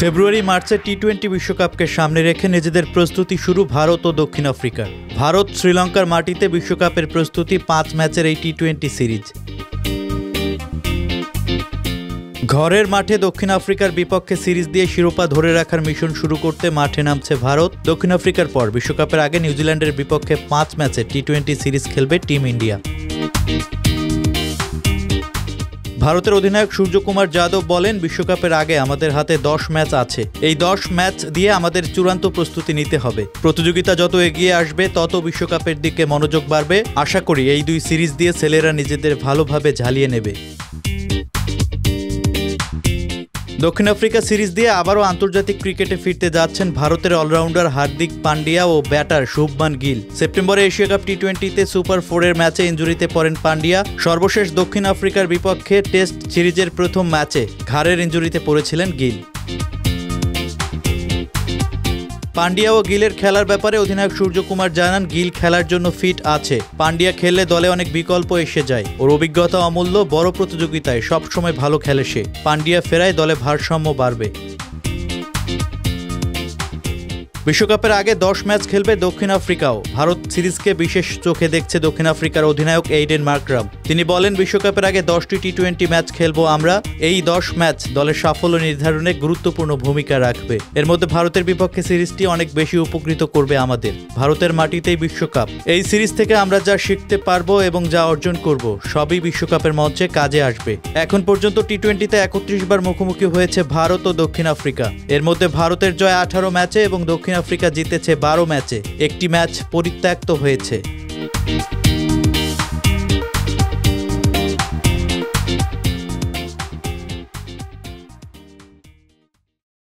ফেব্রুয়ারি মার্চে টি-20 বিশ্বকাপকে সামনে রেখে নিজেদের প্রস্তুতি শুরু ভারত ও দক্ষিণ আফ্রিকার। ভারত শ্রীলঙ্কার মাটিতে বিশ্বকাপের প্রস্তুতি 5 ম্যাচের এই টি-20 সিরিজ। ঘরের মাঠে দক্ষিণ আফ্রিকার বিপক্ষে সিরিজ দিয়ে শিরোপা ধরে রাখার মিশন শুরু করতে মাঠে নামছে ভারত। দক্ষিণ আফ্রিকার পর বিশ্বকাপের আগে নিউজিল্যান্ডের বিপক্ষে 5 ম্যাচের টি-20 সিরিজ খেলবে টিম ইন্ডিয়া। ভারতের অধিনায়ক সূর্যকুমার যাদব বলেন, বিশ্বকাপের আগে আমাদের হাতে 10 ম্যাচ আছে। এই 10 ম্যাচ দিয়ে আমাদের চূড়ান্ত প্রস্তুতি নিতে হবে। প্রতিযোগিতা যত এগিয়ে আসবে তত বিশ্বকাপের দিকে মনোযোগ বাড়বে। আশা করি এই 2 সিরিজ দিয়ে ছেলেরা নিজেদের ভালোভাবে ঝালিয়ে নেবে। দক্ষিণ আফ্রিকা সিরিজ দিয়ে আবারও আন্তর্জাতিক ক্রিকেটে ফিরতে যাচ্ছেন ভারতের অলরাউন্ডার হার্দিক পান্ডিয়া ও ব্যাটার শুভমান গিল। সেপ্টেম্বরে এশিয়া কাপ টি-20তে সুপার 4-এর ম্যাচে ইনজুরিতে পড়েন পান্ডিয়া। সর্বশেষ দক্ষিণ আফ্রিকার বিপক্ষে টেস্ট সিরিজের প্রথম ম্যাচে ঘাড়ের ইনজুরিতে পড়েছিলেন গিল। পান্ডিয়া ও গিলের খেলার ব্যাপারে অধিনায়ক সূর্যকুমার জানান, গিল খেলার জন্য ফিট আছে। পান্ডিয়া খেললে দলে অনেক বিকল্প এসে যায়। ওর অভিজ্ঞতা অমূল্য, বড় প্রতিযোগিতায় সবসময় ভালো খেলে সে। পান্ডিয়া ফেরায় দলে ভারসাম্য বাড়বে। বিশ্বকাপের আগে 10 ম্যাচ খেলবে দক্ষিণ আফ্রিকাও। ভারত সিরিজকে বিশেষ চোখে দেখছে দক্ষিণ আফ্রিকার অধিনায়ক এইডেন মার্করাম। তিনি বলেন, বিশ্বকাপের আগে 10টি টি-20 ম্যাচ খেলবো আমরা। এই 10 ম্যাচ দলের সাফল্য নির্ধারণে গুরুত্বপূর্ণ ভূমিকা রাখবে। এর মধ্যে ভারতের বিপক্ষে সিরিজটি অনেক বেশি উপকৃত করবে আমাদের। ভারতের মাটিতেই বিশ্বকাপ। এই সিরিজ থেকে আমরা যা শিখতে পারবো এবং যা অর্জন করব সবই বিশ্বকাপের মঞ্চে কাজে আসবে। এখন পর্যন্ত টি-20তে 31 বার মুখোমুখি হয়েছে ভারত ও দক্ষিণ আফ্রিকা। এর মধ্যে ভারতের জয় 18 ম্যাচে এবং দক্ষিণ আফ্রিকা জিতেছে 12 ম্যাচে। একটি ম্যাচ পরিত্যক্ত হয়েছে।